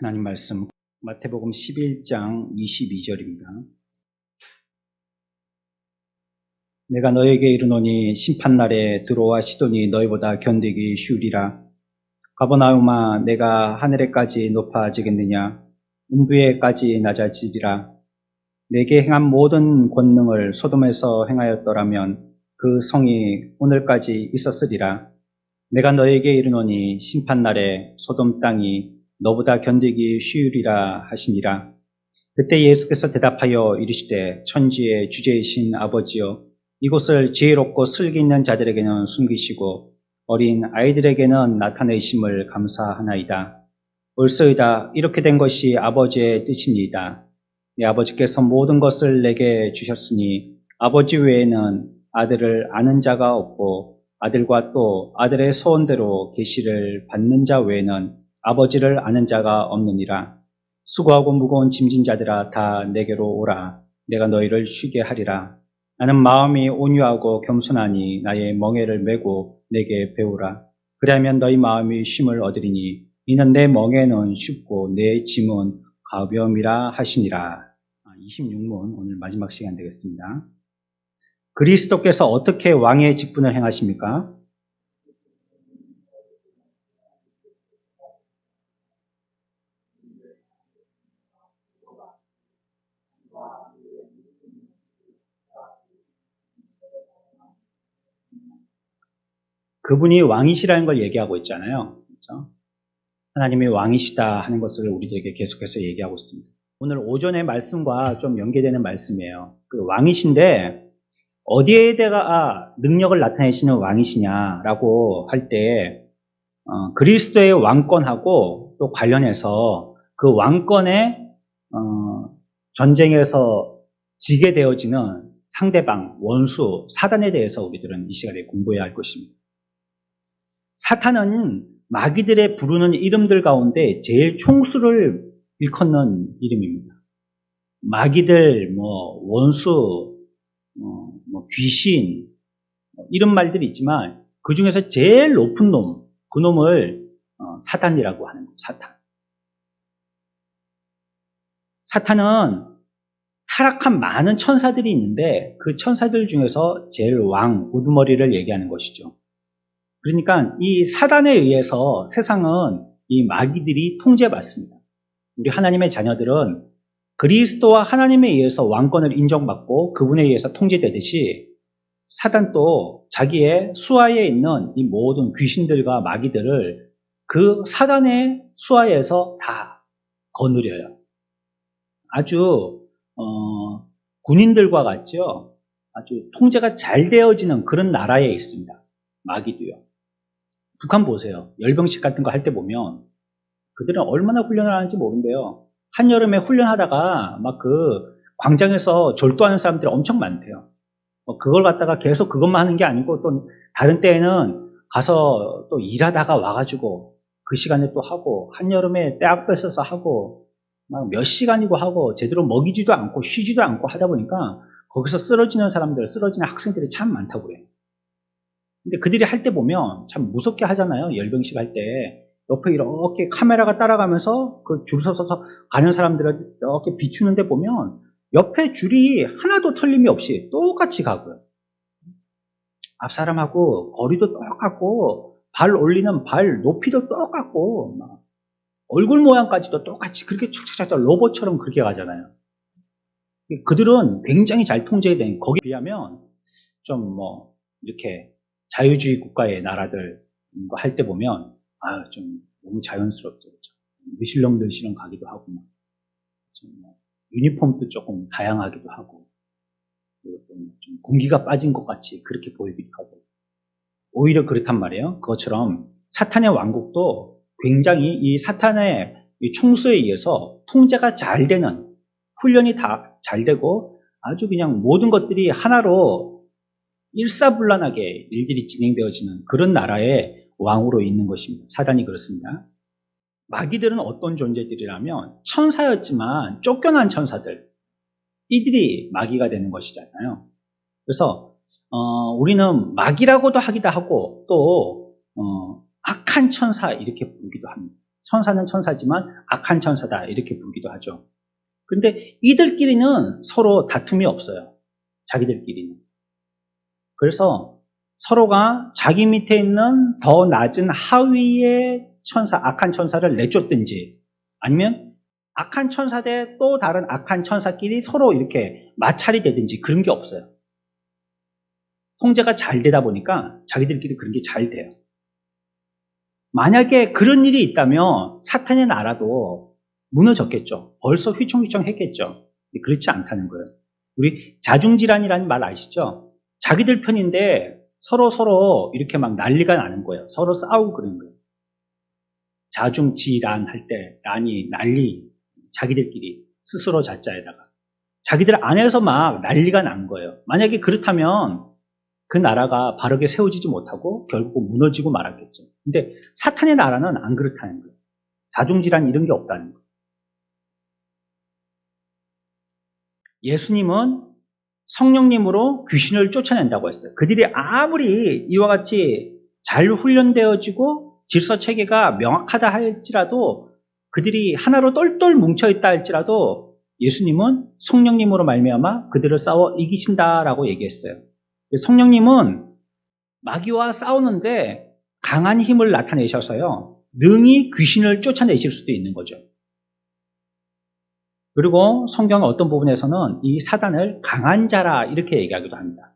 하나님 말씀 마태복음 11장 22절입니다. 내가 너에게 이르노니 심판날에 두로와 시돈이 너희보다 견디기 쉬우리라. 가버나움아 내가 하늘에까지 높아지겠느냐? 음부에까지 낮아지리라. 내게 행한 모든 권능을 소돔에서 행하였더라면 그 성이 오늘까지 있었으리라. 내가 너에게 이르노니 심판날에 소돔 땅이 너보다 견디기 쉬우리라 하시니라. 그때 예수께서 대답하여 이르시되 천지의 주제이신 아버지여 이곳을 지혜롭고 슬기 있는 자들에게는 숨기시고 어린 아이들에게는 나타내심을 감사하나이다. 옳소이다. 이렇게 된 것이 아버지의 뜻이니이다. 내 아버지께서 모든 것을 내게 주셨으니 아버지 외에는 아들을 아는 자가 없고 아들과 또 아들의 소원대로 계시를 받는 자 외에는 아버지를 아는 자가 없느니라. 수고하고 무거운 짐진 자들아 다 내게로 오라. 내가 너희를 쉬게 하리라. 나는 마음이 온유하고 겸손하니 나의 멍에를 메고 내게 배우라. 그리하면 너희 마음이 쉼을 얻으리니 이는 내 멍에는 쉽고 내 짐은 가벼움이라 하시니라. 26문 오늘 마지막 시간 되겠습니다. 그리스도께서 어떻게 왕의 직분을 행하십니까? 그분이 왕이시라는 걸 얘기하고 있잖아요. 그렇죠? 하나님이 왕이시다 하는 것을 우리들에게 계속해서 얘기하고 있습니다. 오늘 오전의 말씀과 좀 연계되는 말씀이에요. 그 왕이신데 어디에다가 능력을 나타내시는 왕이시냐라고 할 때 그리스도의 왕권하고 또 관련해서 그 왕권의 전쟁에서 지게 되어지는 상대방, 원수, 사단에 대해서 우리들은 이 시간에 공부해야 할 것입니다. 사탄은 마귀들의 부르는 이름들 가운데 제일 총수를 일컫는 이름입니다. 마귀들, 원수, 귀신, 이런 말들이 있지만 그 중에서 제일 높은 놈, 그 놈을 사탄이라고 하는 거예요. 사탄은 타락한 많은 천사들이 있는데 그 천사들 중에서 제일 왕, 우두머리를 얘기하는 것이죠. 그러니까 이 사단에 의해서 세상은 이 마귀들이 통제받습니다. 우리 하나님의 자녀들은 그리스도와 하나님에 의해서 왕권을 인정받고 그분에 의해서 통제되듯이 사단도 자기의 수하에 있는 이 모든 귀신들과 마귀들을 그 사단의 수하에서 다 거느려요. 아주 군인들과 같죠. 아주 통제가 잘 되어지는 그런 나라에 있습니다. 마귀도요. 북한 보세요. 열병식 같은 거 할 때 보면 그들은 얼마나 훈련을 하는지 모른대요. 한여름에 훈련하다가 막 그 광장에서 졸도하는 사람들이 엄청 많대요. 그걸 갖다가 계속 그것만 하는 게 아니고 또 다른 때에는 가서 또 일하다가 와가지고 그 시간에 또 하고 한여름에 떼학 뺏어서 하고 막 몇 시간이고 하고 제대로 먹이지도 않고 쉬지도 않고 하다 보니까 거기서 쓰러지는 학생들이 참 많다고 그래요. 근데 그들이 할 때 보면 참 무섭게 하잖아요. 열병식 할 때. 옆에 이렇게 카메라가 따라가면서 그 줄 서서 가는 사람들을 이렇게 비추는데 보면 옆에 줄이 하나도 털림이 없이 똑같이 가고요. 앞 사람하고 거리도 똑같고 발 올리는 발 높이도 똑같고 막 얼굴 모양까지도 똑같이 그렇게 촥촥촥 로봇처럼 그렇게 가잖아요. 그들은 굉장히 잘 통제된 거기에 비하면 좀 이렇게 자유주의 국가의 나라들 할 때 보면 좀 너무 자연스럽죠. 그렇죠? 느실렁느실렁 가기도 하고 유니폼도 조금 다양하기도 하고 그리고 좀 군기가 빠진 것 같이 그렇게 보이기도 하고 오히려 그렇단 말이에요. 그것처럼 사탄의 왕국도 굉장히 이 사탄의 이 총수에 의해서 통제가 잘 되는 훈련이 다 잘 되고 아주 그냥 모든 것들이 하나로 일사불란하게 일들이 진행되어지는 그런 나라의 왕으로 있는 것입니다. 사단이 그렇습니다. 마귀들은 어떤 존재들이라면 천사였지만 쫓겨난 천사들, 이들이 마귀가 되는 것이잖아요. 그래서 우리는 마귀라고도 하기도 하고 또 악한 천사 이렇게 부르기도 합니다. 천사는 천사지만 악한 천사다 이렇게 부르기도 하죠. 그런데 이들끼리는 서로 다툼이 없어요. 자기들끼리는. 그래서 서로가 자기 밑에 있는 더 낮은 하위의 천사, 악한 천사를 내쫓든지 아니면 악한 천사 대 또 다른 악한 천사끼리 서로 이렇게 마찰이 되든지 그런 게 없어요. 통제가 잘 되다 보니까 자기들끼리 그런 게 잘 돼요. 만약에 그런 일이 있다면 사탄의 나라도 무너졌겠죠. 벌써 휘청휘청했겠죠. 그렇지 않다는 거예요. 우리 자중질환이라는 말 아시죠? 자기들 편인데 서로 이렇게 막 난리가 나는 거예요. 서로 싸우고 그러는 거예요. 자중질환 할 때 난이 난리 자기들끼리 스스로 자자에다가 자기들 안에서 막 난리가 난 거예요. 만약에 그렇다면 그 나라가 바르게 세워지지 못하고 결국 무너지고 말았겠죠. 근데 사탄의 나라는 안 그렇다는 거예요. 자중질환 이런 게 없다는 거예요. 예수님은 성령님으로 귀신을 쫓아낸다고 했어요. 그들이 아무리 이와 같이 잘 훈련되어지고 질서체계가 명확하다 할지라도 그들이 하나로 똘똘 뭉쳐있다 할지라도 예수님은 성령님으로 말미암아 그들을 싸워 이기신다라고 얘기했어요. 성령님은 마귀와 싸우는데 강한 힘을 나타내셔서요. 능히 귀신을 쫓아내실 수도 있는 거죠. 그리고 성경 어떤 부분에서는 이 사단을 강한 자라 이렇게 얘기하기도 합니다.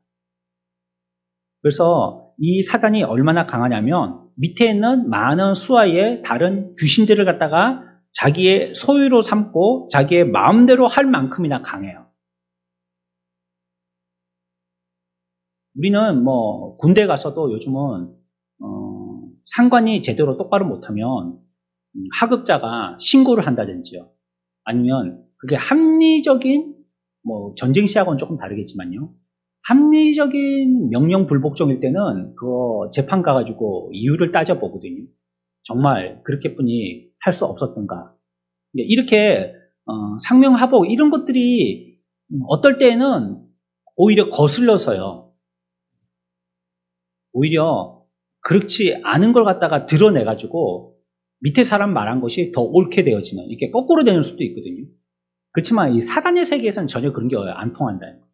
그래서 이 사단이 얼마나 강하냐면 밑에 있는 많은 수하의 다른 귀신들을 갖다가 자기의 소유로 삼고 자기의 마음대로 할 만큼이나 강해요. 우리는 뭐 군대 가서도 요즘은 상관이 제대로 똑바로 못하면 하급자가 신고를 한다든지요. 아니면 그게 합리적인 뭐 전쟁 시하고는 조금 다르겠지만요. 합리적인 명령 불복종일 때는 그거 재판 가가지고 이유를 따져보거든요. 정말 그렇게뿐이 할 수 없었던가. 이렇게 상명하복 이런 것들이 어떨 때는 오히려 거슬러서요. 오히려 그렇지 않은 걸 갖다가 드러내가지고 밑에 사람 말한 것이 더 옳게 되어지는 이렇게 거꾸로 되는 수도 있거든요. 그렇지만 이 사단의 세계에서는 전혀 그런 게 안 통한다는 거예요.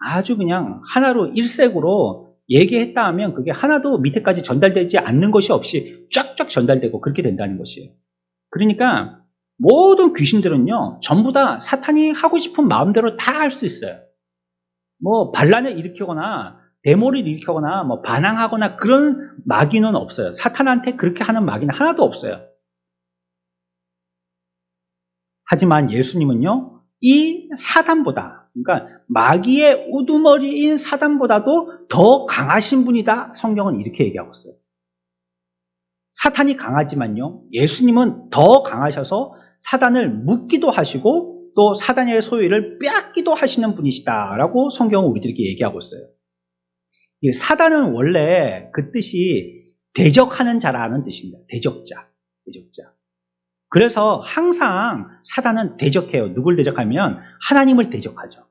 아주 그냥 하나로 일색으로 얘기했다 하면 그게 하나도 밑에까지 전달되지 않는 것이 없이 쫙쫙 전달되고 그렇게 된다는 것이에요. 그러니까 모든 귀신들은요 전부 다 사탄이 하고 싶은 마음대로 다 할 수 있어요. 뭐 반란을 일으키거나 데모를 일으키거나 뭐 반항하거나 그런 마귀는 없어요. 사탄한테 그렇게 하는 마귀는 하나도 없어요. 하지만 예수님은요 이 사단보다 그러니까 마귀의 우두머리인 사단보다도 더 강하신 분이다. 성경은 이렇게 얘기하고 있어요. 사탄이 강하지만요 예수님은 더 강하셔서 사단을 묶기도 하시고 또 사단의 소유를 빼앗기도 하시는 분이시다라고 성경은 우리들에게 얘기하고 있어요. 사단은 원래 그 뜻이 대적하는 자라는 뜻입니다. 대적자. 그래서 항상 사단은 대적해요. 누굴 대적하면 하나님을 대적하죠.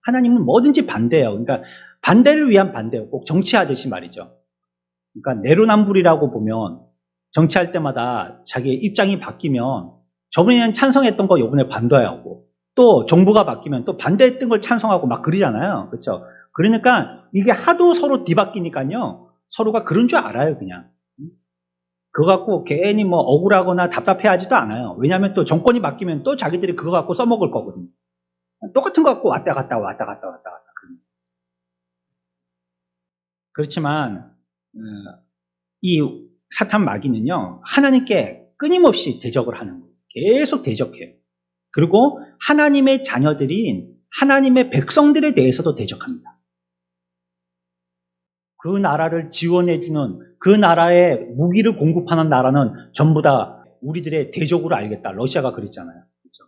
하나님은 뭐든지 반대해요. 그러니까 반대를 위한 반대예요. 꼭 정치하듯이 말이죠. 그러니까 내로남불이라고 보면 정치할 때마다 자기의 입장이 바뀌면 저번에는 찬성했던 거 이번에 반대하고 또 정부가 바뀌면 또 반대했던 걸 찬성하고 막 그러잖아요. 그렇죠? 그러니까 이게 하도 서로 뒤바뀌니까요. 서로가 그런 줄 알아요, 그냥. 그거 갖고 괜히 뭐 억울하거나 답답해하지도 않아요. 왜냐하면 또 정권이 바뀌면 또 자기들이 그거 갖고 써먹을 거거든요. 똑같은 거 갖고 왔다 갔다. 그렇지만 이 사탄 마귀는요. 하나님께 끊임없이 대적을 하는 거예요. 계속 대적해요. 그리고 하나님의 자녀들인 하나님의 백성들에 대해서도 대적합니다. 그 나라를 지원해주는 그 나라에 무기를 공급하는 나라는 전부 다 우리들의 대적으로 알겠다. 러시아가 그랬잖아요. 그렇죠?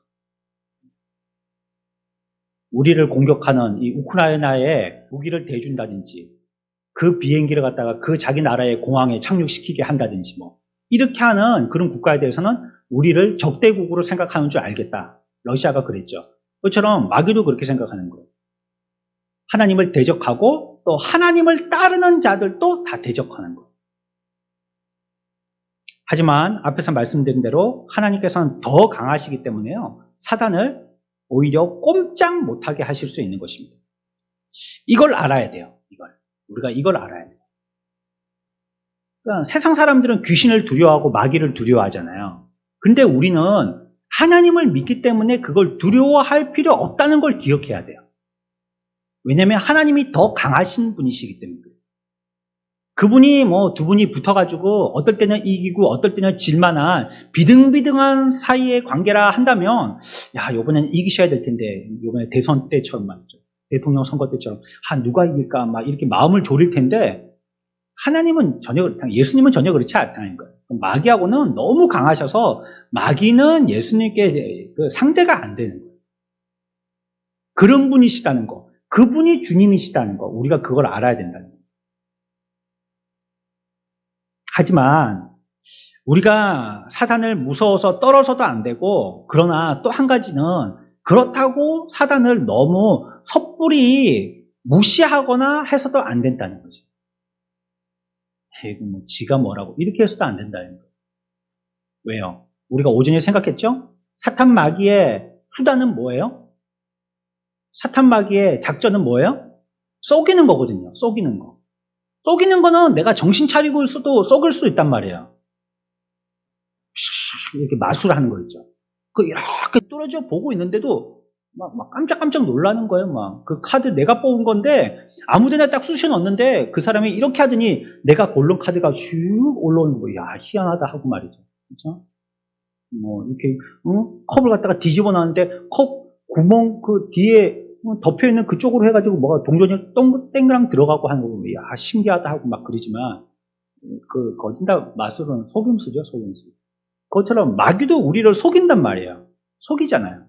우리를 공격하는 이 우크라이나에 무기를 대준다든지 그 비행기를 갖다가 그 자기 나라의 공항에 착륙시키게 한다든지 뭐 이렇게 하는 그런 국가에 대해서는 우리를 적대국으로 생각하는 줄 알겠다. 러시아가 그랬죠. 그것처럼 마귀도 그렇게 생각하는 거예요. 하나님을 대적하고 또 하나님을 따르는 자들도 다 대적하는 거예요. 하지만 앞에서 말씀드린 대로 하나님께서는 더 강하시기 때문에요. 사단을 오히려 꼼짝 못하게 하실 수 있는 것입니다. 이걸 알아야 돼요. 우리가 이걸 알아야 돼요. 그러니까 세상 사람들은 귀신을 두려워하고 마귀를 두려워하잖아요. 근데 우리는 하나님을 믿기 때문에 그걸 두려워할 필요 없다는 걸 기억해야 돼요. 왜냐하면 하나님이 더 강하신 분이시기 때문에. 그분이 두 분이 붙어가지고 어떨 때는 이기고 어떨 때는 질만한 비등비등한 사이의 관계라 한다면, 야, 요번엔 이기셔야 될 텐데, 요번에 대선 때처럼 말이죠. 대통령 선거 때처럼, 누가 이길까 막 이렇게 마음을 졸일 텐데, 하나님은 전혀 예수님은 전혀 그렇지 않다는 거예요. 마귀하고는 너무 강하셔서 마귀는 예수님께 상대가 안 되는 거예요. 그런 분이시다는 거, 그분이 주님이시다는 거, 우리가 그걸 알아야 된다는 거예요. 하지만 우리가 사단을 무서워서 떨어져도 안 되고, 그러나 또 한 가지는 그렇다고 사단을 너무 섣불리 무시하거나 해서도 안 된다는 거지. 지가 뭐라고 이렇게 해서도 안 된다는 거예요. 왜요? 우리가 오전에 생각했죠? 사탄 마귀의 수단은 뭐예요? 사탄 마귀의 작전은 뭐예요? 속이는 거거든요. 속이는 거. 속이는 거는 내가 정신 차리고 있어도 속일 수 있단 말이에요. 이렇게 마술하는 거 있죠. 이렇게 뚫어져 보고 있는데도 막 깜짝깜짝 놀라는 거예요. 그 카드 내가 뽑은 건데 아무데나 딱 쑤셔 넣었는데 그 사람이 이렇게 하더니 내가 고른 카드가 슉 올라오는 거예요. 야, 희한하다 하고 말이죠. 그렇죠? 이렇게 컵을 갖다가 뒤집어 놨는데 컵 구멍 그 뒤에 덮여 있는 그쪽으로 해가지고 뭐가 동전이 땡그랑 들어가고 하는 거고, 야, 신기하다 하고 막 그러지만 거진다 마술은 속임수죠, 속임수. 그것처럼 마귀도 우리를 속인단 말이에요. 속이잖아요.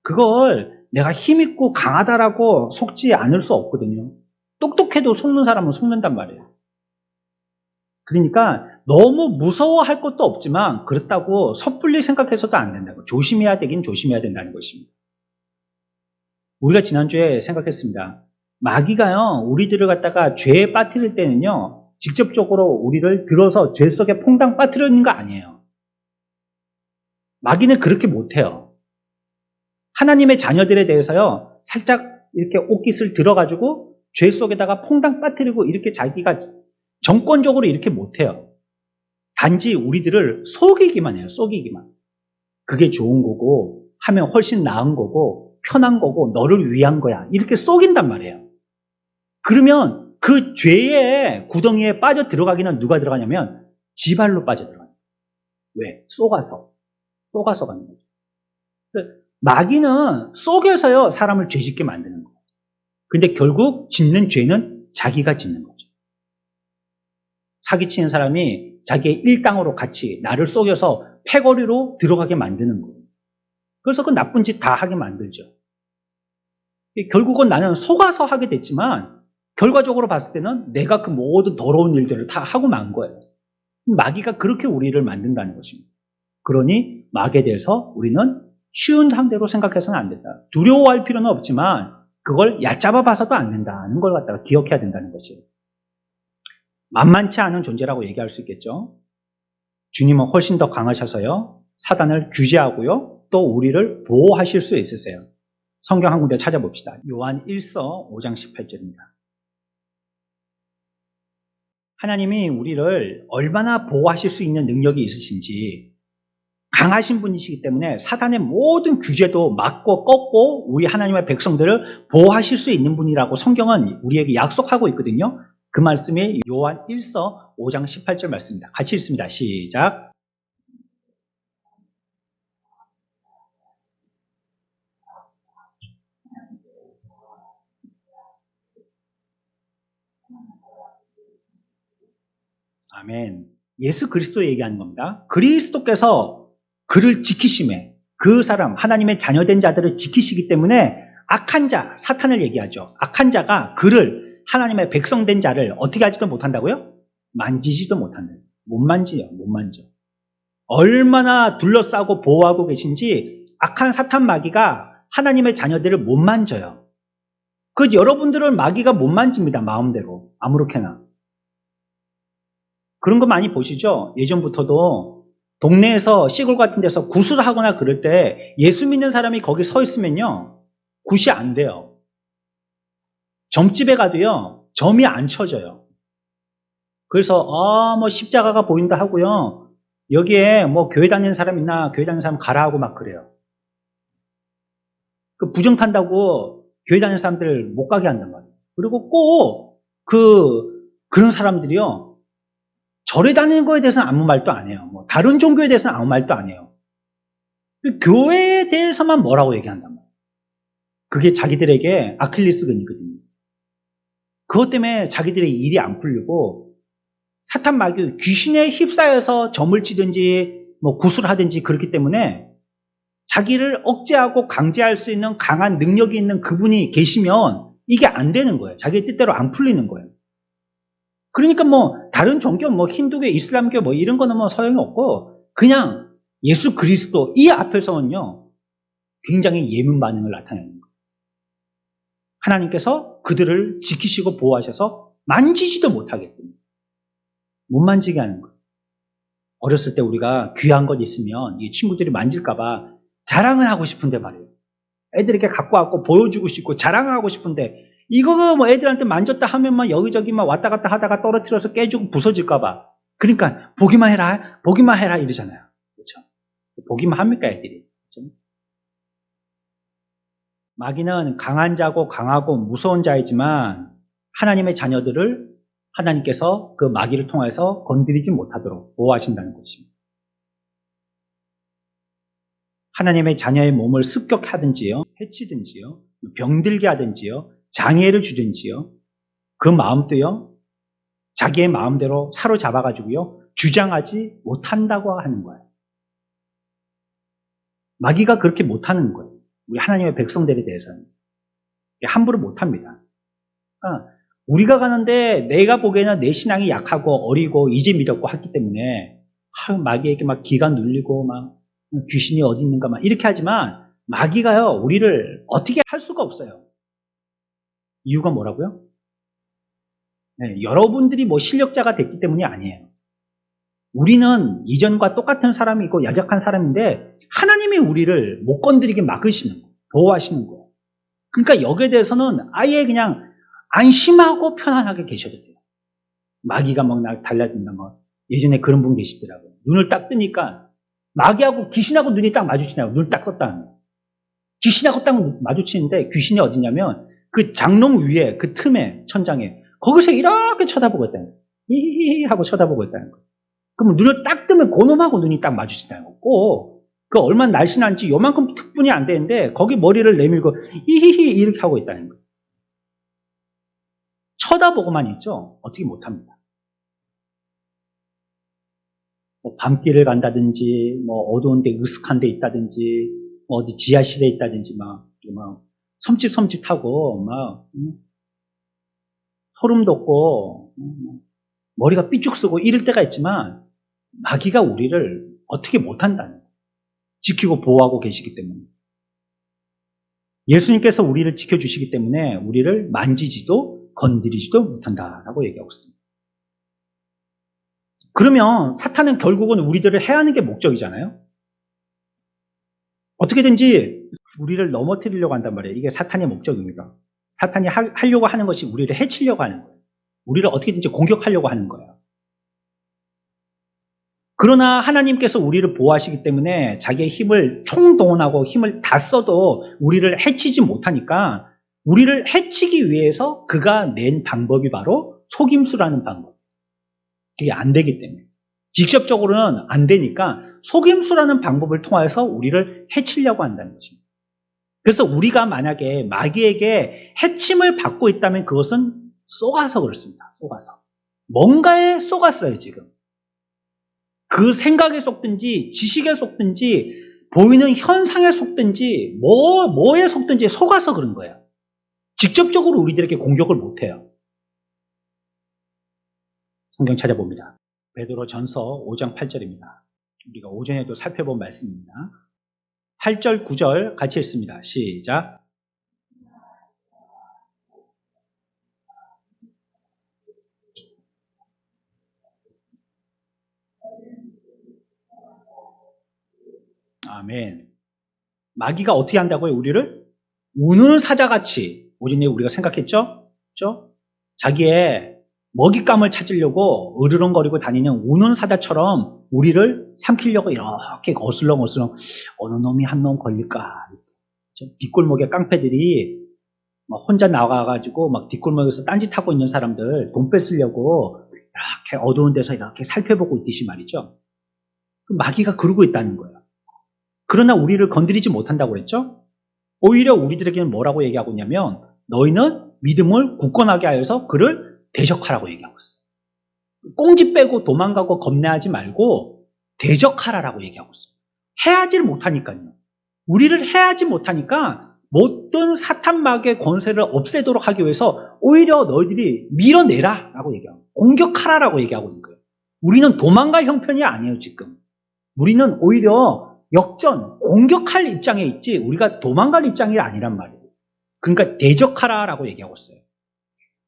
그걸 내가 힘있고 강하다라고 속지 않을 수 없거든요. 똑똑해도 속는 사람은 속는단 말이에요. 그러니까 너무 무서워할 것도 없지만 그렇다고 섣불리 생각해서도 안 된다고. 조심해야 되긴 조심해야 된다는 것입니다. 우리가 지난주에 생각했습니다. 마귀가요, 우리들을 갖다가 죄에 빠뜨릴 때는요, 직접적으로 우리를 들어서 죄 속에 퐁당 빠뜨리는 거 아니에요. 마귀는 그렇게 못해요. 하나님의 자녀들에 대해서요, 살짝 이렇게 옷깃을 들어가지고 죄 속에다가 퐁당 빠뜨리고 이렇게 자기가 정권적으로 이렇게 못해요. 단지 우리들을 속이기만 해요. 속이기만. 그게 좋은 거고 하면 훨씬 나은 거고 편한 거고 너를 위한 거야. 이렇게 속인단 말이에요. 그러면 그 죄의 구덩이에 빠져 들어가기는 누가 들어가냐면 지발로 빠져 들어가요. 왜? 속아서 가는 거죠. 마귀는 속여서요 사람을 죄짓게 만드는 거예요. 근데 결국 짓는 죄는 자기가 짓는 거죠. 사기치는 사람이 자기의 일당으로 같이 나를 속여서 패거리로 들어가게 만드는 거예요. 그래서 그 나쁜 짓 다 하게 만들죠. 결국은 나는 속아서 하게 됐지만 결과적으로 봤을 때는 내가 그 모든 더러운 일들을 다 하고 만 거예요. 마귀가 그렇게 우리를 만든다는 것입니다. 그러니 마귀에 대해서 우리는 쉬운 상대로 생각해서는 안 된다. 두려워할 필요는 없지만 그걸 얕잡아 봐서도 안 된다는 걸 갖다가 기억해야 된다는 것이에요. 만만치 않은 존재라고 얘기할 수 있겠죠. 주님은 훨씬 더 강하셔서요. 사단을 규제하고요. 또 우리를 보호하실 수 있으세요. 성경 한 군데 찾아봅시다. 요한 1서 5장 18절입니다. 하나님이 우리를 얼마나 보호하실 수 있는 능력이 있으신지 강하신 분이시기 때문에 사단의 모든 규제도 막고 꺾고 우리 하나님의 백성들을 보호하실 수 있는 분이라고 성경은 우리에게 약속하고 있거든요. 그 말씀이 요한 1서 5장 18절 말씀입니다. 같이 읽습니다. 시작. 아멘. 예수 그리스도 얘기하는 겁니다. 그리스도께서 그를 지키심에 그 사람 하나님의 자녀된 자들을 지키시기 때문에 악한 자 사탄을 얘기하죠. 악한 자가 그를 하나님의 백성된 자를 어떻게 하지도 못한다고요? 만지지도 못한다. 못 만지요. 못 만져. 얼마나 둘러싸고 보호하고 계신지 악한 사탄 마귀가 하나님의 자녀들을 못 만져요. 여러분들은 마귀가 못 만집니다. 마음대로 아무렇게나. 그런 거 많이 보시죠? 예전부터도 동네에서 시골 같은 데서 굿을 하거나 그럴 때 예수 믿는 사람이 거기 서 있으면요. 굿이 안 돼요. 점집에 가도요. 점이 안 쳐져요. 그래서 뭐 십자가가 보인다 하고요. 여기에 뭐 교회 다니는 사람 있나? 교회 다니는 사람 가라 하고 막 그래요. 그 부정 탄다고 교회 다니는 사람들 못 가게 한단 말이에요. 그리고 꼭 그런 사람들이요. 절에 다니는 거에 대해서는 아무 말도 안 해요. 뭐 다른 종교에 대해서는 아무 말도 안 해요. 교회에 대해서만 뭐라고 얘기한단 말이에요. 그게 자기들에게 아킬레스건이거든요. 그것 때문에 자기들의 일이 안 풀리고 사탄 마귀 귀신에 휩싸여서 점을 치든지 뭐 구슬을 하든지 그렇기 때문에 자기를 억제하고 강제할 수 있는 강한 능력이 있는 그분이 계시면 이게 안 되는 거예요. 자기 뜻대로 안 풀리는 거예요. 그러니까 뭐 다른 종교 뭐 힌두교, 이슬람교 뭐 이런 거는 뭐 소용이 없고 그냥 예수 그리스도 이 앞에서는요. 굉장히 예민 반응을 나타내는 거예요. 하나님께서 그들을 지키시고 보호하셔서 만지지도 못하게끔 못 만지게 하는 거예요. 어렸을 때 우리가 귀한 것 있으면 이 친구들이 만질까봐 자랑을 하고 싶은데 말이에요. 애들에게 갖고 왔고 보여주고 싶고 자랑하고 싶은데 이거 뭐 애들한테 만졌다 하면 막 여기저기 막 왔다 갔다 하다가 떨어뜨려서 깨지고 부서질까봐. 그러니까 보기만 해라 이러잖아요. 그렇죠? 보기만 합니까 애들이? 그렇죠? 마귀는 강한 자고 강하고 무서운 자이지만 하나님의 자녀들을 하나님께서 그 마귀를 통해서 건드리지 못하도록 보호하신다는 것입니다. 하나님의 자녀의 몸을 습격하든지요, 해치든지요, 병들게 하든지요, 장애를 주든지요, 그 마음도요, 자기의 마음대로 사로잡아가지고요, 주장하지 못한다고 하는 거예요. 마귀가 그렇게 못하는 거예요. 우리 하나님의 백성들에 대해서는. 함부로 못합니다. 그러니까 우리가 가는데 내가 보기에는 내 신앙이 약하고 어리고 이제 믿었고 했기 때문에 마귀에게 막 기가 눌리고 막 귀신이 어디 있는가 막 이렇게 하지만 마귀가요 우리를 어떻게 할 수가 없어요. 이유가 뭐라고요? 네, 여러분들이 뭐 실력자가 됐기 때문이 아니에요. 우리는 이전과 똑같은 사람이고 약한 사람인데 하나님이 우리를 못 건드리게 막으시는 거예요. 보호하시는 거예요. 그러니까 여기에 대해서는 아예 그냥 안심하고 편안하게 계셔도 돼요. 마귀가 막 달라진다 뭐 예전에 그런 분 계시더라고요. 눈을 딱 뜨니까 마귀하고 귀신하고 눈이 딱 마주치냐고 눈을 딱 떴다는 거예요. 귀신하고 딱 마주치는데 귀신이 어디냐면 그 장롱 위에 그 틈에 천장에 거기서 이렇게 쳐다보고 있다는 거예요. 히히히 하고 쳐다보고 있다는 거예요. 그럼 눈을 딱 뜨면 그놈하고 눈이 딱 마주친다는 거고 꼭 그 얼마나 날씬한지 요만큼 특분이 안 되는데 거기 머리를 내밀고 히히히 이렇게 하고 있다는 거예요. 쳐다보고만 있죠. 어떻게 못합니다. 뭐 밤길을 간다든지 뭐 어두운 데 으슥한 데 있다든지 뭐 어디 지하실에 있다든지 막 섬찟 타고 막 소름 돋고 머리가 삐죽 쓰고 이럴 때가 있지만 마귀가 우리를 어떻게 못한다는 거예요. 지키고 보호하고 계시기 때문에. 예수님께서 우리를 지켜주시기 때문에 우리를 만지지도 건드리지도 못한다라고 얘기하고 있습니다. 그러면 사탄은 결국은 우리들을 해하는 게 목적이잖아요. 어떻게든지 우리를 넘어뜨리려고 한단 말이에요. 이게 사탄의 목적입니다. 사탄이 하려고 하는 것이 우리를 해치려고 하는 거예요. 우리를 어떻게든지 공격하려고 하는 거예요. 그러나 하나님께서 우리를 보호하시기 때문에 자기의 힘을 총동원하고 힘을 다 써도 우리를 해치지 못하니까 우리를 해치기 위해서 그가 낸 방법이 바로 속임수라는 방법. 그게 안 되기 때문에. 직접적으로는 안 되니까 속임수라는 방법을 통해서 우리를 해치려고 한다는 것입니다. 그래서 우리가 만약에 마귀에게 해침을 받고 있다면 그것은 속아서 그렇습니다. 속아서. 뭔가에 속았어요, 지금. 그 생각에 속든지 지식에 속든지 보이는 현상에 속든지 뭐에 속든지 속아서 그런 거예요. 직접적으로 우리들에게 공격을 못해요. 성경 찾아봅니다. 베드로 전서 5장 8절입니다. 우리가 오전에도 살펴본 말씀입니다. 8절, 9절 같이 읽습니다. 시작. 아멘. 마귀가 어떻게 한다고요? 우리를? 우는 사자같이. 오전에 우리가 생각했죠? 그죠? 자기의 먹잇감을 찾으려고 으르렁거리고 다니는 우는 사자처럼 우리를 삼키려고 이렇게 어슬렁어슬렁 어느 놈이 한 놈 걸릴까. 뒷골목에 깡패들이 막 혼자 나가가지고 막 뒷골목에서 딴짓하고 있는 사람들 돈 뺏으려고 이렇게 어두운 데서 이렇게 살펴보고 있듯이 말이죠. 마귀가 그러고 있다는 거예요. 그러나 우리를 건드리지 못한다고 그랬죠? 오히려 우리들에게는 뭐라고 얘기하고 있냐면 너희는 믿음을 굳건하게 하여서 그를 대적하라고 얘기하고 있어요. 꽁지 빼고 도망가고 겁내하지 말고 대적하라라고 얘기하고 있어요. 해하지를 못하니까요. 우리를 해하지 못하니까 모든 사탄 마귀의 권세를 없애도록 하기 위해서 오히려 너희들이 밀어내라라고 얘기하고 공격하라라고 얘기하고 있는 거예요. 우리는 도망갈 형편이 아니에요 지금. 우리는 오히려 역전, 공격할 입장에 있지 우리가 도망갈 입장이 아니란 말이에요. 그러니까 대적하라라고 얘기하고 있어요.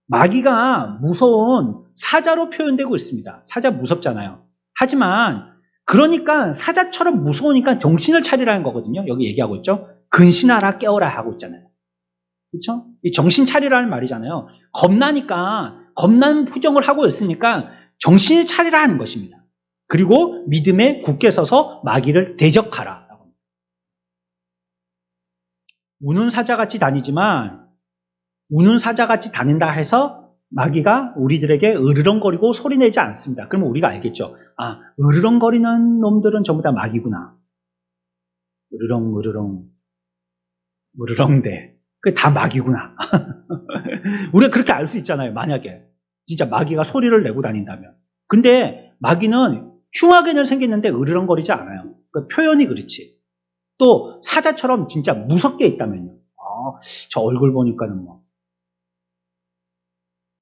마귀가 무서운 사자로 표현되고 있습니다. 사자 무섭잖아요. 하지만 그러니까 사자처럼 무서우니까 정신을 차리라는 거거든요. 여기 얘기하고 있죠. 근신하라 깨어라 하고 있잖아요. 그렇죠? 이 정신 차리라는 말이잖아요. 겁나니까 겁난 표정을 하고 있으니까 정신을 차리라 하는 것입니다. 그리고 믿음에 굳게 서서 마귀를 대적하라. 우는 사자같이 다니지만 우는 사자같이 다닌다 해서 마귀가 우리들에게 으르렁거리고 소리내지 않습니다. 그러면 우리가 알겠죠. 아, 으르렁거리는 놈들은 전부 다 마귀구나. 으르렁대. 그게 다 마귀구나. 우리가 그렇게 알 수 있잖아요. 만약에 진짜 마귀가 소리를 내고 다닌다면. 근데 마귀는 흉하게는 생겼는데 으르렁거리지 않아요. 그러니까 표현이 그렇지. 또 사자처럼 진짜 무섭게 있다면요. 저 얼굴 보니까는 뭐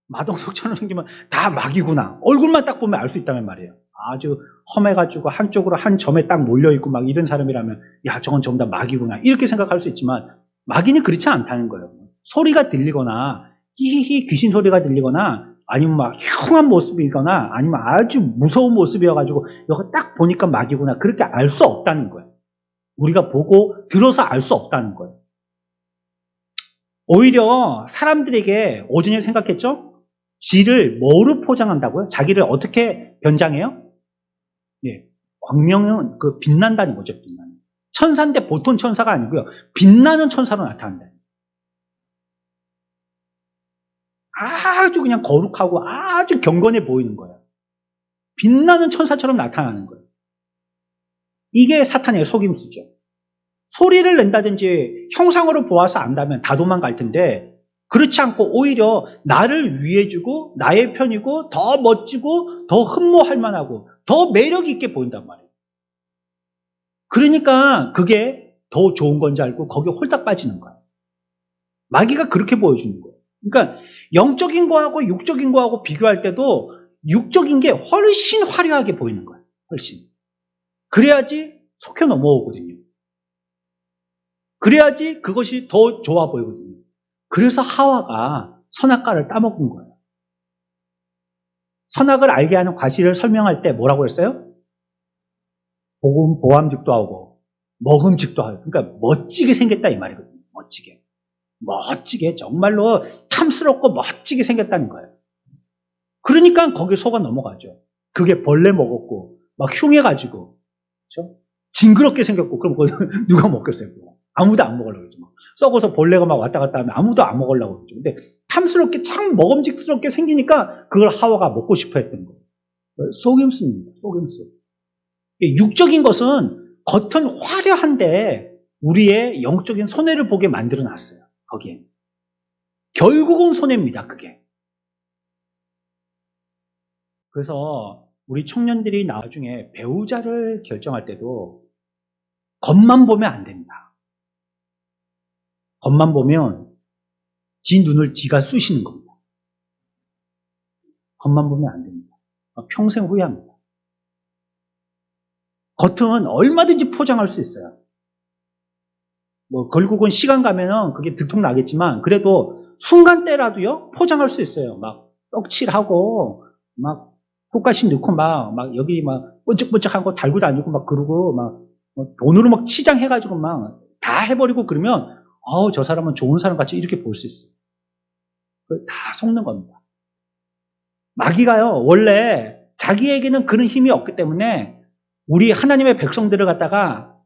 마동석처럼 생기면 다 마귀구나. 얼굴만 딱 보면 알 수 있다면 말이에요. 아주 험해가지고 한쪽으로 한 점에 딱 몰려있고 막 이런 사람이라면 야 저건 전부 다 마귀구나 이렇게 생각할 수 있지만 마귀는 그렇지 않다는 거예요. 소리가 들리거나 히히히 귀신 소리가 들리거나 아니면 막 흉한 모습이거나 아니면 아주 무서운 모습이어가지고 이거 딱 보니까 마귀구나 그렇게 알 수 없다는 거예요. 우리가 보고 들어서 알 수 없다는 거예요. 오히려 사람들에게 오전에 생각했죠? 지를 뭐로 포장한다고요? 자기를 어떻게 변장해요? 예, 광명은 그 빛난다는 거죠. 빛나는. 천사인데 보통 천사가 아니고요. 빛나는 천사로 나타난다. 아주 그냥 거룩하고 아주 경건해 보이는 거예요. 빛나는 천사처럼 나타나는 거예요. 이게 사탄의 속임수죠. 소리를 낸다든지 형상으로 보아서 안다면 다 도망갈 텐데 그렇지 않고 오히려 나를 위해주고 나의 편이고 더 멋지고 더 흠모할 만하고 더 매력 있게 보인단 말이에요. 그러니까 그게 더 좋은 건지 알고 거기에 홀딱 빠지는 거예요. 마귀가 그렇게 보여주는 거예요. 그러니까 영적인 거하고 육적인 거하고 비교할 때도 육적인 게 훨씬 화려하게 보이는 거예요. 훨씬. 그래야지 속혀 넘어오거든요. 그래야지 그것이 더 좋아 보이거든요. 그래서 하와가 선악과를 따먹은 거예요. 선악을 알게 하는 과실을 설명할 때 뭐라고 했어요? 보암직도 하고 먹음직도 하고 그러니까 멋지게 생겼다 이 말이거든요. 멋지게 정말로 탐스럽고 멋지게 생겼다는 거예요. 그러니까 거기에 속아 넘어가죠. 그게 벌레 먹었고 막 흉해가지고 그렇죠? 징그럽게 생겼고 그럼 그거 누가 먹겠어요? 아무도 안 먹으려고 그러죠. 썩어서 벌레가 막 왔다 갔다 하면 아무도 안 먹으려고 그러죠. 근데 탐스럽게 참 먹음직스럽게 생기니까 그걸 하와가 먹고 싶어 했던 거예요. 속임수입니다. 속임수. 육적인 것은 겉은 화려한데 우리의 영적인 손해를 보게 만들어 놨어요. 거기에. 결국은 손해입니다. 그게. 그래서 우리 청년들이 나중에 배우자를 결정할 때도 겉만 보면 안 됩니다. 겉만 보면 지 눈을 지가 쑤시는 겁니다. 겉만 보면 안 됩니다. 평생 후회합니다. 겉은 얼마든지 포장할 수 있어요. 결국은 시간 가면은 그게 들통나겠지만 그래도 순간때라도요 포장할 수 있어요. 막 떡칠하고 막 꽃가시 넣고 막 여기 막 번쩍번쩍한 거 달고 다니고 막 그러고 막 돈으로 막 치장해가지고 막 다 해버리고 그러면 저 사람은 좋은 사람 같이 이렇게 볼 수 있어요. 다 속는 겁니다. 마귀가요, 원래 자기에게는 그런 힘이 없기 때문에 우리 하나님의 백성들을 갖다가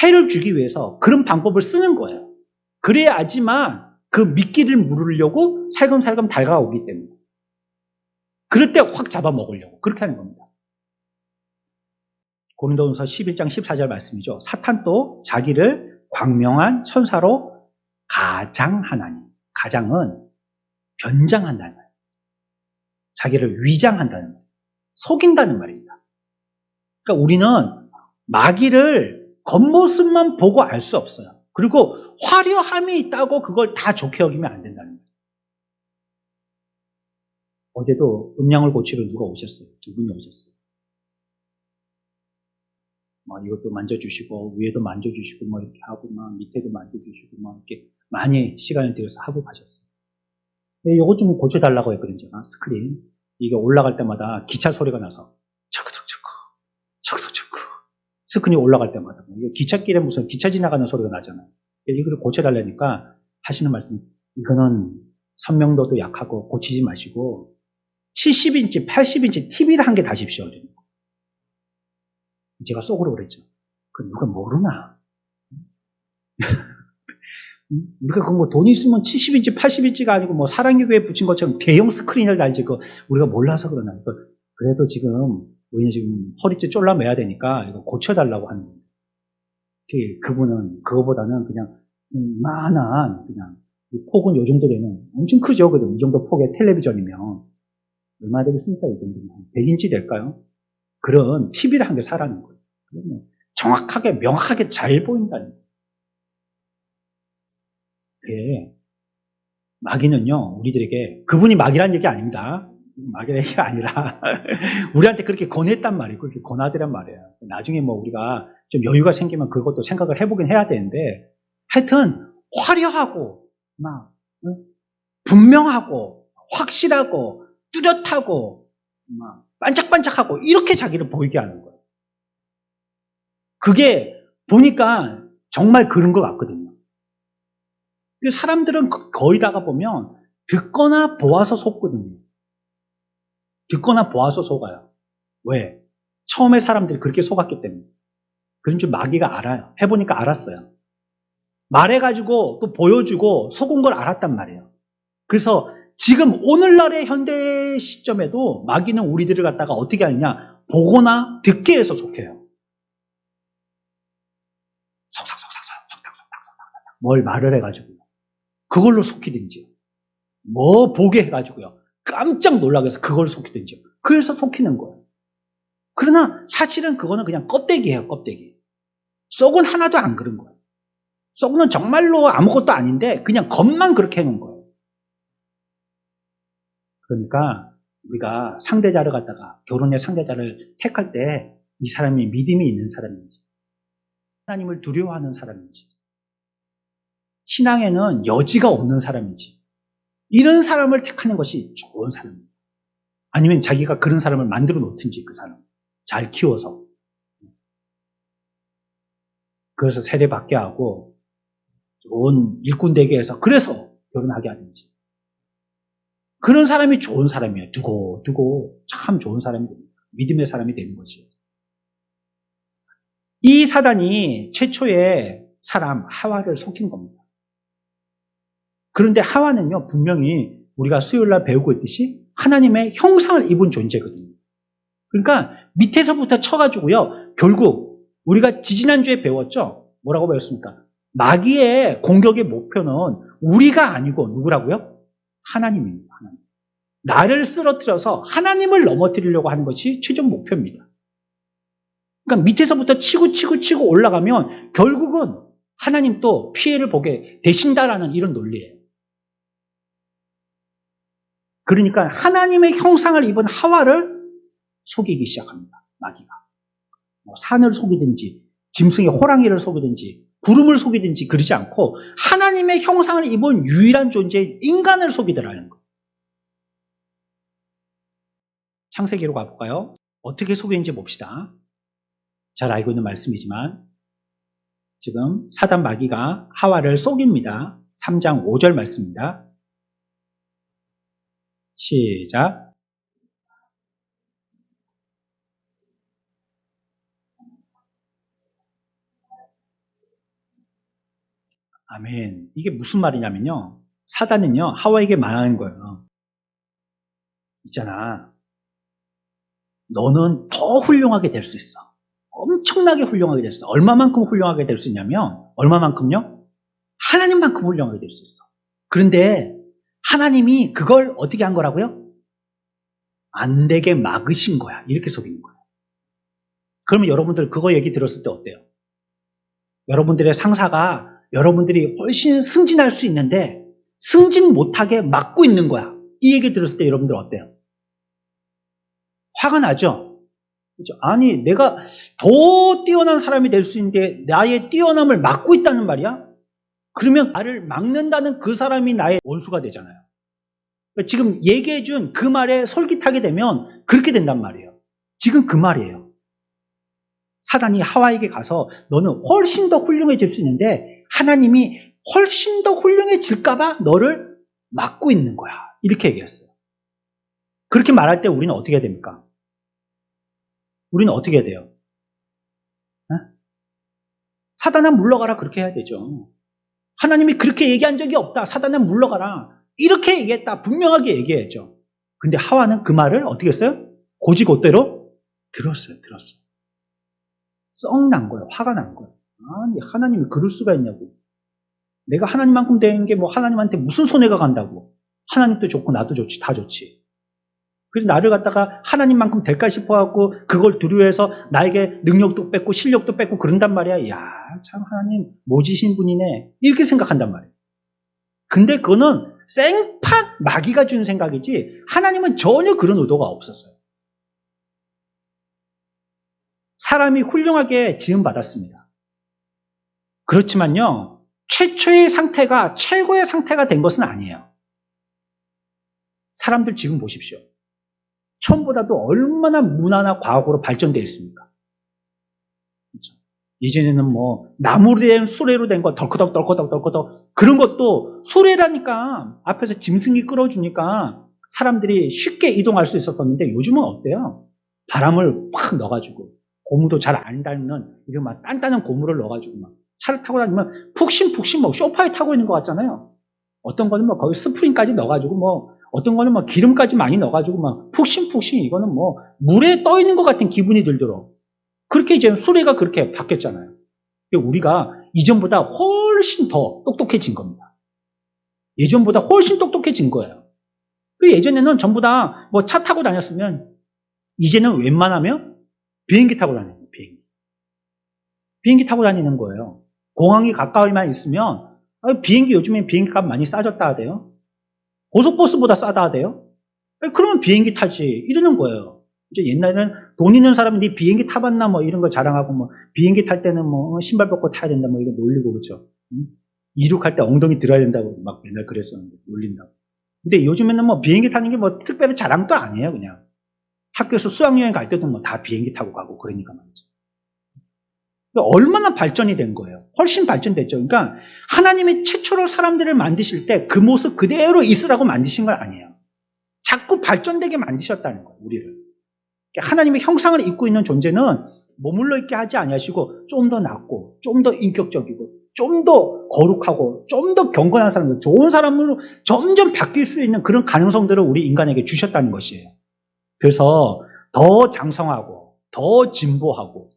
해를 주기 위해서 그런 방법을 쓰는 거예요. 그래야지만 그 미끼를 물으려고 살금살금 다가오기 때문에. 그럴 때 확 잡아먹으려고 그렇게 하는 겁니다. 고린도전서 11장 14절 말씀이죠. 사탄도 자기를 광명한 천사로 가장하나니. 가장은 변장한다는 말이에요. 자기를 위장한다는 말이에요. 속인다는 말입니다. 그러니까 우리는 마귀를 겉모습만 보고 알 수 없어요. 그리고 화려함이 있다고 그걸 다 좋게 여기면 안 된다는 거예요. 어제도 음양을 고치러 누가 오셨어요. 두 분이 오셨어요. 이것도 만져주시고 위에도 만져주시고 이렇게 하고 밑에도 만져주시고 이렇게 많이 시간을 들여서 하고 가셨어요. 이것 좀 고쳐달라고 했거든요. 제가 스크린 이게 올라갈 때마다 기차 소리가 나서 척척척 스크린이 올라갈 때마다 기찻길에 무슨 기차 지나가는 소리가 나잖아요. 이걸 고쳐달라니까 하시는 말씀, 이거는 선명도도 약하고 고치지 마시고 70인치 80인치 TV를 한 개 다십시오. 제가 속으로 그랬죠. 그 누가 모르나? 우리가 그거 돈 있으면 70인치 80인치가 아니고 사랑의 교회에 붙인 것처럼 대형 스크린을 달지 우리가 몰라서 그러나. 그래도 지금 우리는 지금 허리째 쫄라매야 되니까 이거 고쳐달라고 하는 거예요. 그분은 그거보다는 그냥 이만한 그냥 폭은 요 정도 되는 엄청 크죠. 그래도 이 정도 폭의 텔레비전이면 얼마 되겠습니까? 이 정도면 100인치 될까요? 그런 TV를 한 개 사라는 거예요. 그러면 정확하게 명확하게 잘 보인다는 거예요. 마귀는요, 우리들에게 그분이 마귀란 얘기 아닙니다. 마귀란 얘기가 아니라 우리한테 그렇게 권했단 말이에요. 그렇게 권하더란 말이에요. 나중에 우리가 좀 여유가 생기면 그것도 생각을 해보긴 해야 되는데 하여튼 화려하고 분명하고 확실하고 뚜렷하고 반짝반짝하고 이렇게 자기를 보이게 하는 거예요. 그게 보니까 정말 그런 것 같거든요. 사람들은 거의 다가 보면 듣거나 보아서 속거든요. 듣거나 보아서 속아요. 왜? 처음에 사람들이 그렇게 속았기 때문에. 그런 줄 마귀가 알아요. 해보니까 알았어요. 말해가지고 또 보여주고 속은 걸 알았단 말이에요. 그래서 지금 오늘날의 현대 시점에도 마귀는 우리들을 갖다가 어떻게 하느냐? 보거나 듣게 해서 속여요. 속삭 뭘 말을 해가지고 그걸로 속이든지 보게 해가지고요. 깜짝 놀라게 해서 그걸 속이든지 그래서 속이는 거예요. 그러나 사실은 그거는 그냥 껍데기예요. 껍데기. 속은 하나도 안 그런 거예요. 속은 정말로 아무것도 아닌데 그냥 겉만 그렇게 해놓은 거예요. 그러니까 우리가 상대자를 갖다가 결혼의 상대자를 택할 때 이 사람이 믿음이 있는 사람인지 하나님을 두려워하는 사람인지 신앙에는 여지가 없는 사람인지 이런 사람을 택하는 것이 좋은 사람입니다. 아니면 자기가 그런 사람을 만들어 놓든지 그 사람 잘 키워서 그래서 세례받게 하고 좋은 일꾼 되게 해서 그래서 결혼하게 하든지 그런 사람이 좋은 사람이에요. 두고 참 좋은 사람이 됩니다. 믿음의 사람이 되는 것이에요. 이 사단이 최초의 사람 하와를 속인 겁니다. 그런데 하와는요 분명히 우리가 수요일날 배우고 있듯이 하나님의 형상을 입은 존재거든요. 그러니까 밑에서부터 쳐가지고요 결국 우리가 지지난주에 배웠죠. 뭐라고 배웠습니까? 마귀의 공격의 목표는 우리가 아니고 누구라고요? 하나님입니다. 하나님. 나를 쓰러뜨려서 하나님을 넘어뜨리려고 하는 것이 최종 목표입니다. 그러니까 밑에서부터 치고 올라가면 결국은 하나님 또 피해를 보게 되신다라는 이런 논리예요. 그러니까 하나님의 형상을 입은 하와를 속이기 시작합니다. 마귀가. 산을 속이든지 짐승의 호랑이를 속이든지 구름을 속이든지 그러지 않고 하나님의 형상을 입은 유일한 존재인 인간을 속이더라는 거예요. 창세기로 가볼까요? 어떻게 속였는지 봅시다. 잘 알고 있는 말씀이지만 지금 사단 마귀가 하와를 속입니다. 3장 5절 말씀입니다. 시작. 아멘. 이게 무슨 말이냐면요. 사단은요, 하와에게 말하는 거예요. 있잖아. 너는 더 훌륭하게 될 수 있어. 엄청나게 훌륭하게 될 수 있어. 얼마만큼 훌륭하게 될 수 있냐면, 얼마만큼요? 하나님만큼 훌륭하게 될 수 있어. 그런데 하나님이 그걸 어떻게 한 거라고요? 안 되게 막으신 거야. 이렇게 속이는 거야. 그러면 여러분들 그거 얘기 들었을 때 어때요? 여러분들의 상사가 여러분들이 훨씬 승진할 수 있는데 승진 못하게 막고 있는 거야. 이 얘기 들었을 때 여러분들 어때요? 화가 나죠? 그렇죠? 아니, 내가 더 뛰어난 사람이 될 수 있는데 나의 뛰어남을 막고 있다는 말이야? 그러면 나를 막는다는 그 사람이 나의 원수가 되잖아요. 지금 얘기해준 그 말에 솔깃하게 되면 그렇게 된단 말이에요. 지금 그 말이에요. 사단이 하와에게 가서 너는 훨씬 더 훌륭해질 수 있는데 하나님이 훨씬 더 훌륭해질까봐 너를 막고 있는 거야. 이렇게 얘기했어요. 그렇게 말할 때 우리는 어떻게 해야 됩니까? 우리는 어떻게 해야 돼요? 사단아 물러가라 그렇게 해야 되죠. 하나님이 그렇게 얘기한 적이 없다. 사단아 물러가라. 이렇게 얘기했다. 분명하게 얘기해야죠. 근데 하와는 그 말을 어떻게 했어요? 고지고대로 들었어요. 썩 난 거예요. 화가 난 거예요. 아니 하나님이 그럴 수가 있냐고. 내가 하나님만큼 되는 게 뭐 하나님한테 무슨 손해가 간다고. 하나님도 좋고 나도 좋지. 다 좋지. 그래서 나를 갖다가 하나님만큼 될까 싶어갖고 그걸 두려워해서 나에게 능력도 뺏고 실력도 뺏고 그런단 말이야. 야, 참 하나님 모지신 분이네. 이렇게 생각한단 말이에요. 근데 그거는 생판 마귀가 준 생각이지 하나님은 전혀 그런 의도가 없었어요. 사람이 훌륭하게 지음받았습니다. 그렇지만요. 최초의 상태가 최고의 상태가 된 것은 아니에요. 사람들 지금 보십시오. 처음보다도 얼마나 문화나 과학으로 발전되어 있습니까? 그렇죠? 이전에는 뭐 나무로 된 수레로 된 거 덜커덕 그런 것도 수레라니까 앞에서 짐승이 끌어주니까 사람들이 쉽게 이동할 수 있었었는데 요즘은 어때요? 바람을 확 넣어가지고 고무도 잘 안 닳는 이런 막 단단한 고무를 넣어가지고 막 차를 타고 다니면 푹신푹신 뭐 소파에 타고 있는 것 같잖아요. 어떤 거는 뭐 거기 스프링까지 넣어가지고 뭐 어떤 거는 뭐 기름까지 많이 넣어가지고 막 푹신푹신 이거는 뭐 물에 떠 있는 것 같은 기분이 들도록 그렇게 이제 수레가 그렇게 바뀌었잖아요. 우리가 이전보다 훨씬 더 똑똑해진 겁니다. 예전보다 훨씬 똑똑해진 거예요. 예전에는 전부 다 뭐 차 타고 다녔으면 이제는 웬만하면 비행기 타고 다니는 거예요. 비행기 타고 다니는 거예요. 공항이 가까이만 있으면 비행기 요즘엔 비행기 값 많이 싸졌다 하대요. 고속버스보다 싸다 하대요. 그러면 비행기 타지 이러는 거예요. 이제 옛날에는 돈 있는 사람이 네 비행기 타봤나 뭐 이런 걸 자랑하고 뭐 비행기 탈 때는 뭐 신발 벗고 타야 된다 뭐 이거 놀리고 그렇죠. 이륙할 때 엉덩이 들어야 된다고 막 맨날 그랬었는데 놀린다고. 근데 요즘에는 뭐 비행기 타는 게 뭐 특별히 자랑도 아니에요. 그냥 학교에서 수학여행 갈 때도 뭐 다 비행기 타고 가고 그러니까 말이죠. 얼마나 발전이 된 거예요. 훨씬 발전됐죠. 그러니까 하나님이 최초로 사람들을 만드실 때 그 모습 그대로 있으라고 만드신 건 아니에요. 자꾸 발전되게 만드셨다는 거예요. 우리를. 하나님의 형상을 입고 있는 존재는 머물러 있게 하지 아니하시고 좀 더 낫고 좀 더 인격적이고 좀 더 거룩하고 좀 더 경건한 사람들, 좋은 사람으로 점점 바뀔 수 있는 그런 가능성들을 우리 인간에게 주셨다는 것이에요. 그래서 더 장성하고 더 진보하고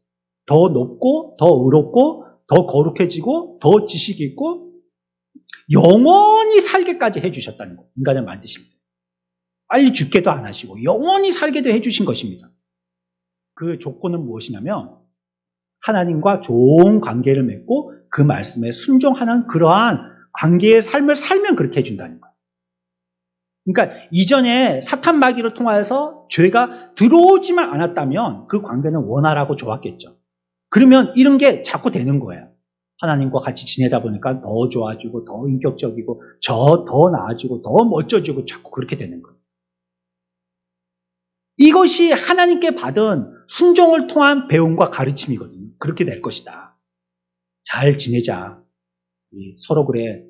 더 높고 더 의롭고 더 거룩해지고 더 지식이 있고 영원히 살게까지 해주셨다는 거예요. 인간을 만드실 때. 빨리 죽게도 안 하시고 영원히 살게도 해주신 것입니다. 그 조건은 무엇이냐면 하나님과 좋은 관계를 맺고 그 말씀에 순종하는 그러한 관계의 삶을 살면 그렇게 해준다는 거예요. 그러니까 이전에 사탄 마귀를 통하여서 죄가 들어오지만 않았다면 그 관계는 원활하고 좋았겠죠. 그러면 이런 게 자꾸 되는 거예요. 하나님과 같이 지내다 보니까 더 좋아지고 더 인격적이고 더 나아지고 더 멋져지고 자꾸 그렇게 되는 거예요. 이것이 하나님께 받은 순종을 통한 배움과 가르침이거든요. 그렇게 될 것이다. 잘 지내자. 서로 그래.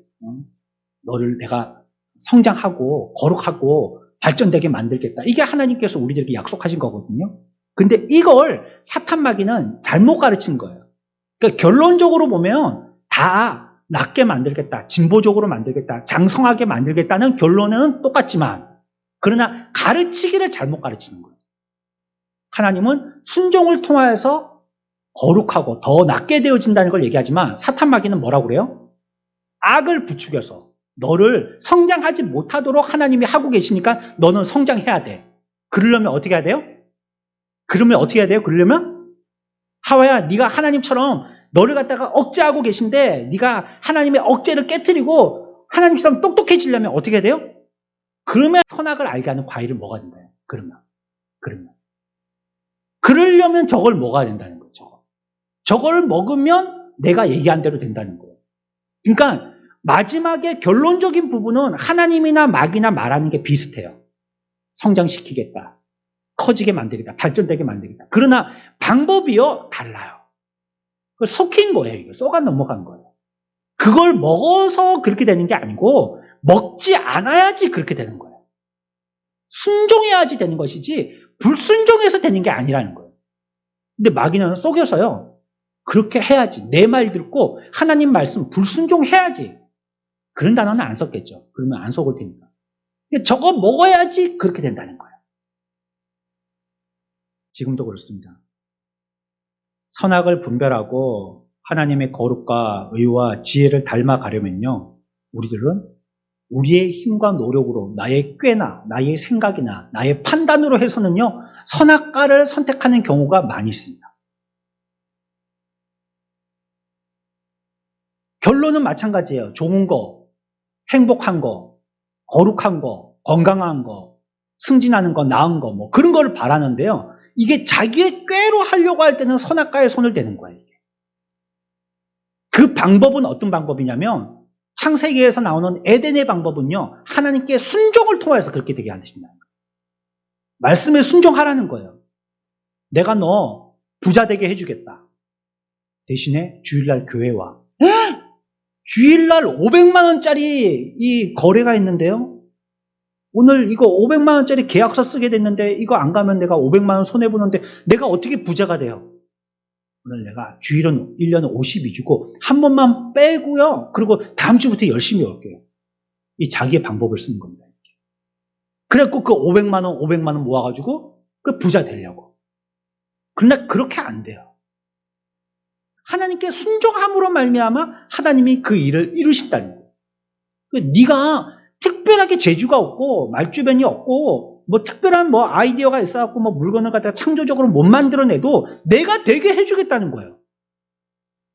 너를 내가 성장하고 거룩하고 발전되게 만들겠다. 이게 하나님께서 우리들에게 약속하신 거거든요. 근데 이걸 사탄 마귀는 잘못 가르친 거예요. 그러니까 결론적으로 보면 다 낫게 만들겠다, 진보적으로 만들겠다, 장성하게 만들겠다는 결론은 똑같지만 그러나 가르치기를 잘못 가르치는 거예요. 하나님은 순종을 통하여서 거룩하고 더 낫게 되어진다는 걸 얘기하지만 사탄 마귀는 뭐라고 그래요? 악을 부추겨서 너를 성장하지 못하도록 하나님이 하고 계시니까 너는 성장해야 돼. 그러려면 어떻게 해야 돼요? 그러려면 하와야 네가 하나님처럼 너를 갖다가 억제하고 계신데 네가 하나님의 억제를 깨트리고 하나님처럼 똑똑해지려면 어떻게 해야 돼요? 그러면 선악을 알게 하는 과일을 먹어야 된다. 그러려면 저걸 먹어야 된다는 거죠. 저걸 먹으면 내가 얘기한 대로 된다는 거예요. 그러니까 마지막에 결론적인 부분은 하나님이나 마귀나 말하는 게 비슷해요. 성장시키겠다. 커지게 만들겠다. 발전되게 만들겠다. 그러나 방법이요 달라요. 속인 거예요. 이거 쏘가 넘어간 거예요. 그걸 먹어서 그렇게 되는 게 아니고 먹지 않아야지 그렇게 되는 거예요. 순종해야지 되는 것이지 불순종해서 되는 게 아니라는 거예요. 근데 마귀는 속여서요. 그렇게 해야지. 내 말 듣고 하나님 말씀 불순종해야지. 그런 단어는 안 썼겠죠. 그러면 안 속을 테니까. 저거 먹어야지 그렇게 된다는 거예요. 지금도 그렇습니다. 선악을 분별하고 하나님의 거룩과 의와 지혜를 닮아가려면요. 우리들은 우리의 힘과 노력으로 나의 꾀나 나의 생각이나 나의 판단으로 해서는요. 선악과를 선택하는 경우가 많이 있습니다. 결론은 마찬가지예요. 좋은 거, 행복한 거, 거룩한 거, 건강한 거, 승진하는 거, 나은 거, 뭐 그런 거를 바라는데요. 이게 자기의 꾀로 하려고 할 때는 선악과에 손을 대는 거예요. 그 방법은 어떤 방법이냐면 창세기에서 나오는 에덴의 방법은요. 하나님께 순종을 통해서 그렇게 되게 하신다는 거예요. 말씀에 순종하라는 거예요. 내가 너 부자 되게 해주겠다. 대신에 주일날 교회 와. 주일날 500만 원짜리 이 거래가 있는데요. 오늘 이거 500만 원짜리 계약서 쓰게 됐는데 이거 안 가면 내가 500만 원 손해보는데 내가 어떻게 부자가 돼요? 오늘 내가 주일은 1년에 50이 주고 한 번만 빼고요. 그리고 다음 주부터 열심히 올게요. 이 자기의 방법을 쓰는 겁니다. 그래갖고 그 500만 원 모아가지고 그 부자 되려고. 그러나 그렇게 안 돼요. 하나님께 순종함으로 말미암아 하나님이 그 일을 이루신다는 거예요. 네가 특별하게 재주가 없고 말주변이 없고 뭐 특별한 뭐 아이디어가 있어갖고 뭐 물건을 갖다가 창조적으로 못 만들어내도 내가 되게 해주겠다는 거예요.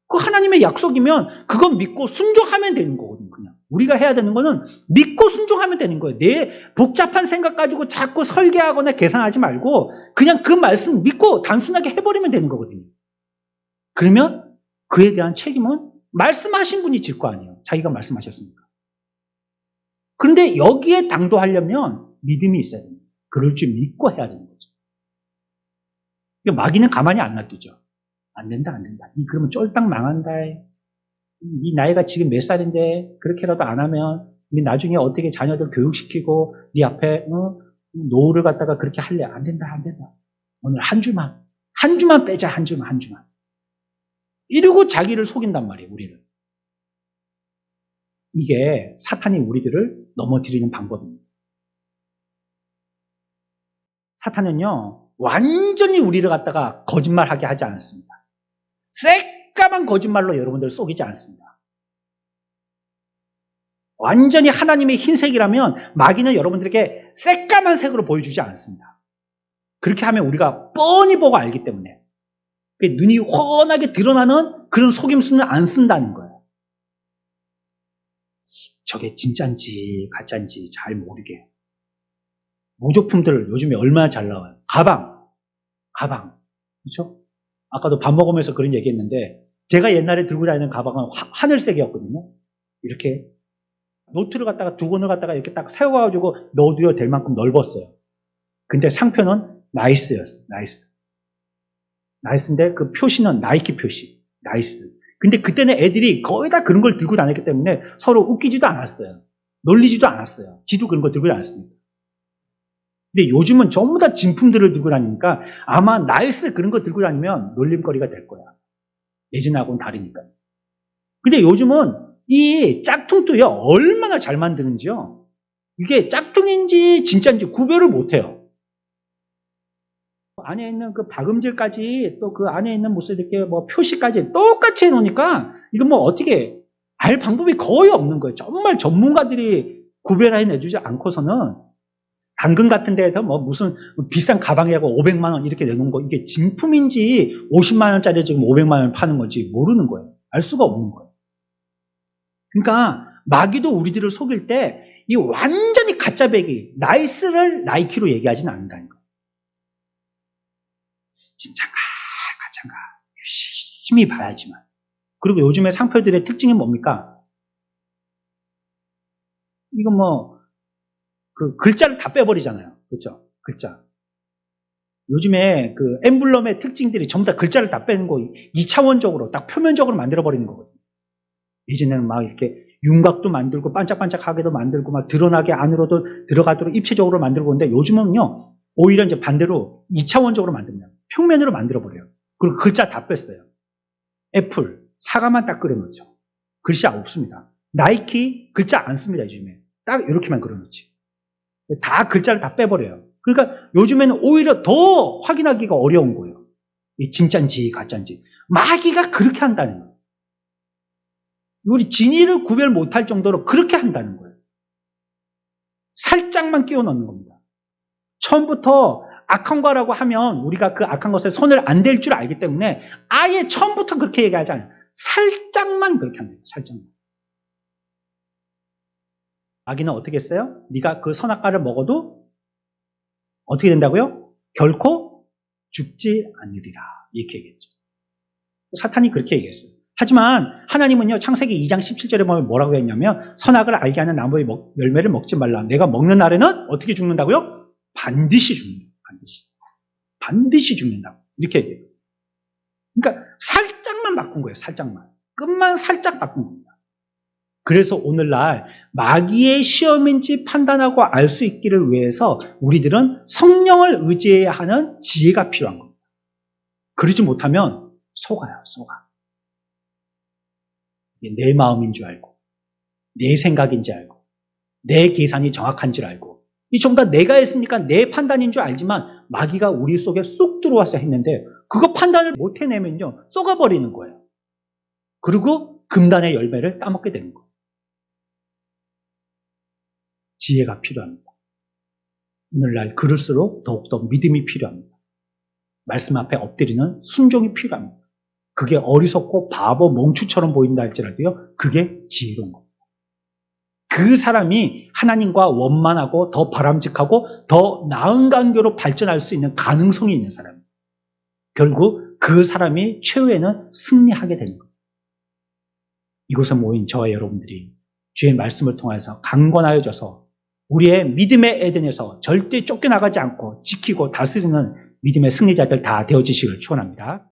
그 하나님의 약속이면 그건 믿고 순종하면 되는 거거든요. 그냥 우리가 해야 되는 거는 믿고 순종하면 되는 거예요. 내 복잡한 생각 가지고 자꾸 설계하거나 계산하지 말고 그냥 그 말씀 믿고 단순하게 해버리면 되는 거거든요. 그러면 그에 대한 책임은 말씀하신 분이 질 거 아니에요. 자기가 말씀하셨으니까. 그런데 여기에 당도하려면 믿음이 있어야 됩니다. 그럴 줄 믿고 해야 되는 거죠. 마귀는 가만히 안 놔두죠. 안 된다. 그러면 쫄딱 망한다. 네 나이가 지금 몇 살인데 그렇게라도 안 하면 네 나중에 어떻게 자녀들 교육시키고 네 앞에 노후를 갖다가 그렇게 할래. 안 된다. 오늘 한 주만 빼자. 한 주만. 이러고 자기를 속인단 말이에요. 우리를. 이게 사탄이 우리들을 넘어뜨리는 방법입니다. 사탄은요. 완전히 우리를 갖다가 거짓말하게 하지 않습니다. 새까만 거짓말로 여러분들을 속이지 않습니다. 완전히 하나님의 흰색이라면 마귀는 여러분들에게 새까만 색으로 보여주지 않습니다. 그렇게 하면 우리가 뻔히 보고 알기 때문에 눈이 훤하게 드러나는 그런 속임수는 안 쓴다는 거예요. 저게 진짠지 가짠지 잘 모르게. 모조품들 요즘에 얼마나 잘 나와요. 가방. 그렇죠? 아까도 밥 먹으면서 그런 얘기했는데 제가 옛날에 들고 다니는 가방은 하늘색이었거든요. 이렇게 노트를 갖다가 두 권을 갖다가 이렇게 딱 세워가지고 넣어둬야 될 만큼 넓었어요. 근데 상표는 나이스였어요. 나이스인데 그 표시는 나이키 표시. 나이스. 근데 그때는 애들이 거의 다 그런 걸 들고 다녔기 때문에 서로 웃기지도 않았어요. 놀리지도 않았어요. 지도 그런 거 들고 다녔습니다. 근데 요즘은 전부 다 진품들을 들고 다니니까 아마 나이스 그런 거 들고 다니면 놀림거리가 될 거야. 예전하고는 다르니까. 근데 요즘은 이 짝퉁도요, 얼마나 잘 만드는지요. 이게 짝퉁인지 진짜인지 구별을 못해요. 안에 있는 그 박음질까지 또 그 안에 있는 무슨 이렇게 뭐 표시까지 똑같이 해놓으니까 이건 뭐 어떻게 알 방법이 거의 없는 거예요. 정말 전문가들이 구별해내주지 않고서는 당근 같은 데에서 뭐 무슨 비싼 가방이라고 500만 원 이렇게 내놓은 거 이게 진품인지 50만 원짜리 지금 500만 원 파는 건지 모르는 거예요. 알 수가 없는 거예요. 그러니까 마귀도 우리들을 속일 때 이 완전히 가짜배기 나이스를 나이키로 얘기하지는 않는다는 거예요. 진짠가 가짠가 유심히 봐야지만. 그리고 요즘에 상표들의 특징이 뭡니까? 이거 뭐 그 글자를 다 빼버리잖아요. 그렇죠? 글자. 요즘에 그 엠블럼의 특징들이 전부 다 글자를 다 빼는 거 2차원적으로 딱 표면적으로 만들어버리는 거거든요. 예전에는 막 이렇게 윤곽도 만들고 반짝반짝하게도 만들고 막 드러나게 안으로도 들어가도록 입체적으로 만들고 있는데 요즘은요 오히려 이제 반대로 2차원적으로 만듭니다. 평면으로 만들어버려요. 그리고 글자 다 뺐어요. 애플, 사과만 딱 그려놓죠. 글씨 없습니다. 나이키 글자 안 씁니다. 요즘에 딱 이렇게만 그려놓지. 다 글자를 다 빼버려요. 그러니까 요즘에는 오히려 더 확인하기가 어려운 거예요. 이 진짜인지 가짜인지. 마귀가 그렇게 한다는 거예요. 우리 진위를 구별 못할 정도로 그렇게 한다는 거예요. 살짝만 끼워 넣는 겁니다. 처음부터 악한 거라고 하면 우리가 그 악한 것에 손을 안 댈 줄 알기 때문에 아예 처음부터 그렇게 얘기하지 않아요. 살짝만 그렇게 합니다. 살짝만. 마귀는 어떻게 했어요? 네가 그 선악과를 먹어도 어떻게 된다고요? 결코 죽지 않으리라. 이렇게 얘기했죠. 사탄이 그렇게 얘기했어요. 하지만 하나님은요, 창세기 2장 17절에 보면 뭐라고 했냐면 선악을 알게 하는 나무의 열매를 먹지 말라. 내가 먹는 날에는 어떻게 죽는다고요? 반드시 죽는다. 반드시. 반드시 죽는다고. 이렇게 얘기해요. 그러니까 살짝만 바꾼 거예요. 살짝만. 끝만 살짝 바꾼 겁니다. 그래서 오늘날 마귀의 시험인지 판단하고 알 수 있기를 위해서 우리들은 성령을 의지해야 하는 지혜가 필요한 겁니다. 그러지 못하면 속아요. 속아. 내 마음인 줄 알고 내 생각인지 알고 내 계산이 정확한 줄 알고 이 전부 다 내가 했으니까 내 판단인 줄 알지만 마귀가 우리 속에 쏙 들어와서 했는데 그거 판단을 못 해내면요 쏘가버리는 거예요. 그리고 금단의 열매를 따먹게 되는 거예요. 지혜가 필요합니다. 오늘날 그럴수록 더욱더 믿음이 필요합니다. 말씀 앞에 엎드리는 순종이 필요합니다. 그게 어리석고 바보 몽추처럼 보인다 할지라도요 그게 지혜로운 겁니다. 그 사람이 하나님과 원만하고 더 바람직하고 더 나은 관계로 발전할 수 있는 가능성이 있는 사람입니다. 결국 그 사람이 최후에는 승리하게 되는 겁니다. 이곳에 모인 저와 여러분들이 주의 말씀을 통해서 강건하여져서 우리의 믿음의 에덴에서 절대 쫓겨나가지 않고 지키고 다스리는 믿음의 승리자들 다 되어지시길 축원합니다.